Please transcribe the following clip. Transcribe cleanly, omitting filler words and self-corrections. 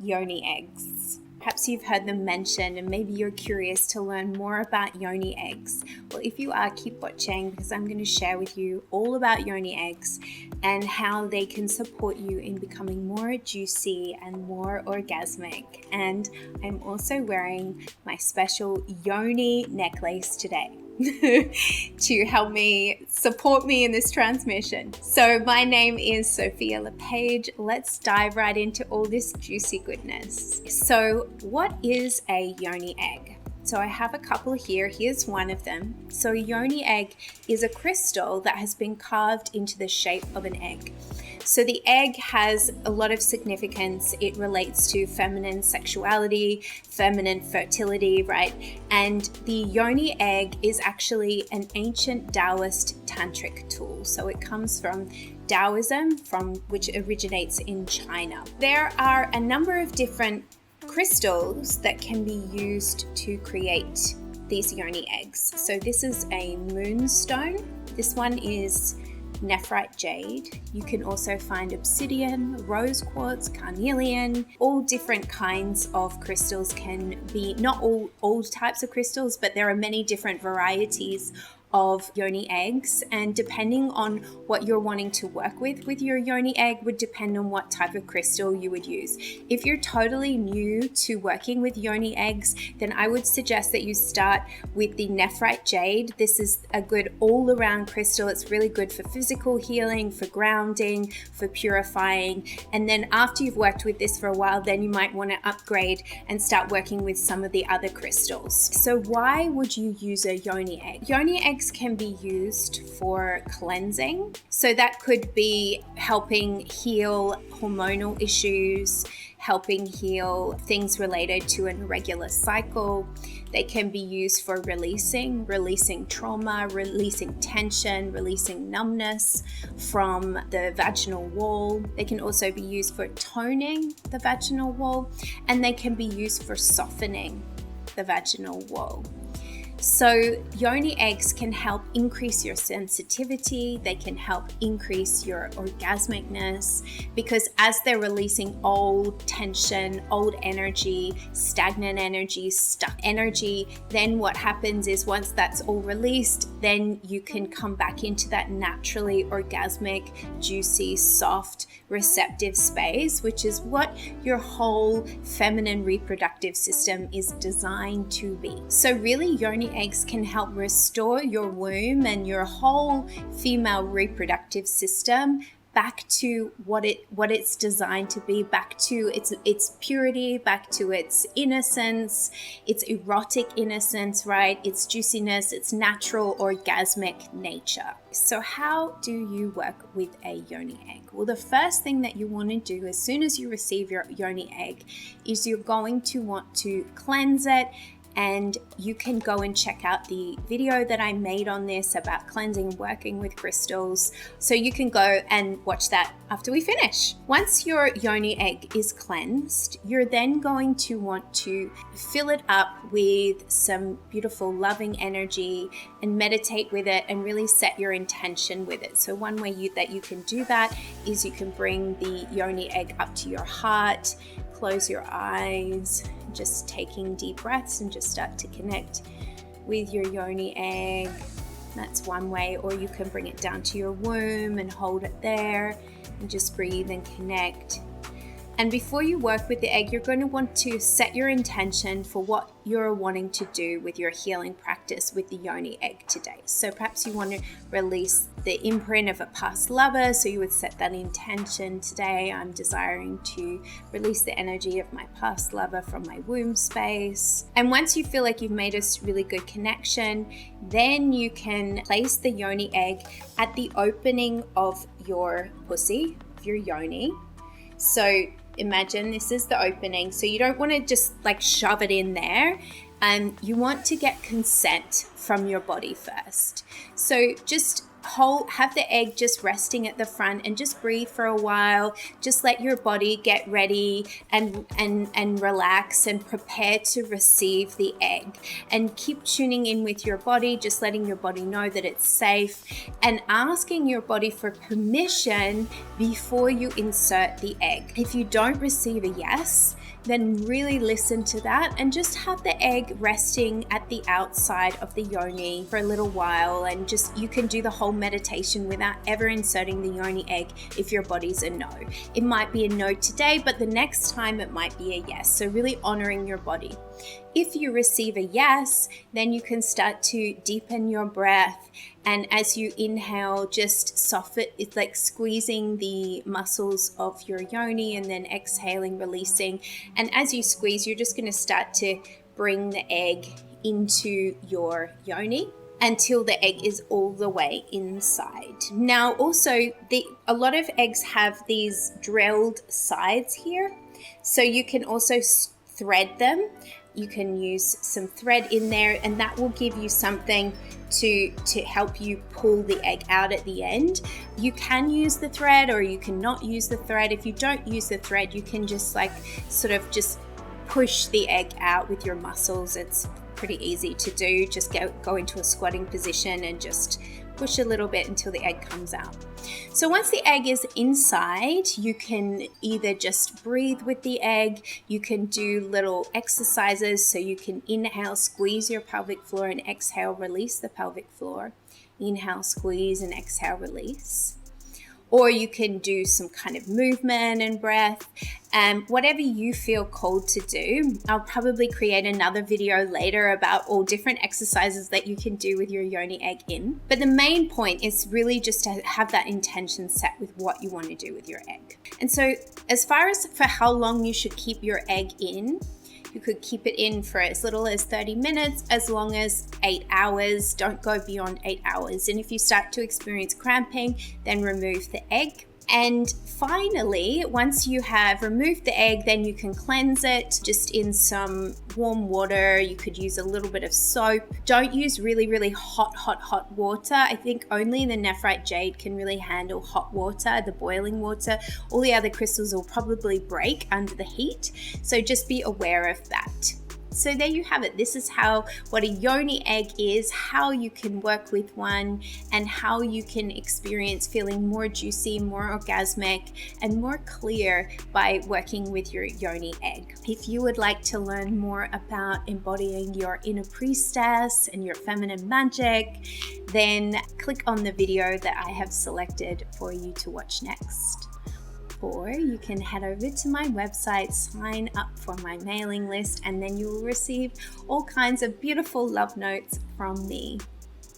Yoni Eggs. Perhaps you've heard them mentioned and maybe you're curious to learn more about Yoni Eggs. Well, if you are, keep watching because I'm going to share with you all about Yoni Eggs and how they can support you in becoming more juicy and more orgasmic. And I'm also wearing my special Yoni necklace today to help me support me in this transmission. So my name is Sophia LePage. Let's dive right into all this juicy goodness. So what is a Yoni egg? So I have a couple here. Here's one of them. So a Yoni egg is a crystal that has been carved into the shape of an egg. So the egg has a lot of significance. It relates to feminine sexuality, feminine fertility, right? And the Yoni egg is actually an ancient Taoist Tantric tool. So it comes from Taoism, which originates in China. There are a number of different crystals that can be used to create these Yoni eggs. So this is a Moonstone. This one is Nephrite Jade. You can also find obsidian, rose quartz, carnelian. All different kinds of crystals can be, not all types of crystals, but there are many different varieties of Yoni eggs, and depending on what you're wanting to work with your Yoni egg would depend on what type of crystal you would use. If you're totally new to working with Yoni eggs, then I would suggest that you start with the Nephrite Jade. This is a good all-around crystal. It's really good for physical healing, for grounding, for purifying. And then after you've worked with this for a while, then you might want to upgrade and start working with some of the other crystals. So why would you use a Yoni egg? Yoni eggs can be used for cleansing. So that could be helping heal hormonal issues, helping heal things related to an irregular cycle. They can be used for releasing trauma, releasing tension, releasing numbness from the vaginal wall. They can also be used for toning the vaginal wall, and they can be used for softening the vaginal wall. So Yoni eggs can help increase your sensitivity. They can help increase your orgasmicness, because as they're releasing old tension, old energy, stagnant energy, stuck energy, then what happens is once that's all released, then you can come back into that naturally orgasmic, juicy, soft, receptive space, which is what your whole feminine reproductive system is designed to be. So really, Yoni eggs can help restore your womb and your whole female reproductive system back to what it's designed to be, back to its purity, back to its innocence, its erotic innocence, right? Its juiciness, its natural orgasmic nature. So how do you work with a Yoni egg? Well, the first thing that you want to do as soon as you receive your Yoni egg is you're going to want to cleanse it. And you can go and check out the video that I made on this about cleansing and working with crystals. So you can go and watch that after we finish. Once your Yoni egg is cleansed, you're then going to want to fill it up with some beautiful loving energy and meditate with it and really set your intention with it. So one way that you can do that is you can bring the Yoni egg up to your heart, close your eyes, just taking deep breaths and just start to connect with your Yoni egg. That's one way. Or you can bring it down to your womb and hold it there and just breathe and connect. And before you work with the egg, you're going to want to set your intention for what you're wanting to do with your healing practice with the Yoni egg today. So perhaps you want to release the imprint of a past lover. So you would set that intention today. I'm desiring to release the energy of my past lover from my womb space. And once you feel like you've made a really good connection, then you can place the Yoni egg at the opening of your pussy, of your Yoni. So imagine this is the opening. So you don't want to just like shove it in there. You want to get consent from your body first. So just have the egg just resting at the front and just breathe for a while. Just let your body get ready and relax and prepare to receive the egg. And keep tuning in with your body, just letting your body know that it's safe and asking your body for permission before you insert the egg. If you don't receive a yes, then really listen to that and just have the egg resting at the outside of the yoni for a little while, and just you can do the whole meditation without ever inserting the yoni egg if your body's a no. It might be a no today, but the next time it might be a yes. So really honoring your body. If you receive a yes, then you can start to deepen your breath. And as you inhale, just soften. It's like squeezing the muscles of your yoni and then exhaling, releasing. And as you squeeze, you're just going to start to bring the egg into your yoni until the egg is all the way inside. Now, also, a lot of eggs have these drilled sides here. So you can also thread them. You can use some thread in there, and that will give you something to help you pull the egg out at the end. You can use the thread or you cannot use the thread. If you don't use the thread, you can just like sort of just push the egg out with your muscles. It's pretty easy to do. Just go into a squatting position and just push a little bit until the egg comes out. So once the egg is inside, you can either just breathe with the egg, you can do little exercises. So you can inhale, squeeze your pelvic floor, and exhale, release the pelvic floor. Inhale, squeeze, and exhale, release. Or you can do some kind of movement and breath, whatever you feel called to do. I'll probably create another video later about all different exercises that you can do with your yoni egg in. But the main point is really just to have that intention set with what you want to do with your egg. And so as far as for how long you should keep your egg in, you could keep it in for as little as 30 minutes, as long as 8 hours. Don't go beyond 8 hours. And if you start to experience cramping, then remove the egg. And finally, once you have removed the egg, then you can cleanse it just in some warm water. You could use a little bit of soap. Don't use really, really hot water. I think only the Nephrite Jade can really handle hot water, the boiling water. All the other crystals will probably break under the heat. So just be aware of that. So there you have it. This is what a yoni egg is, how you can work with one, and how you can experience feeling more juicy, more orgasmic, and more clear by working with your yoni egg. If you would like to learn more about embodying your inner priestess and your feminine magic, then click on the video that I have selected for you to watch next. Or you can head over to my website, sign up for my mailing list, and then you will receive all kinds of beautiful love notes from me.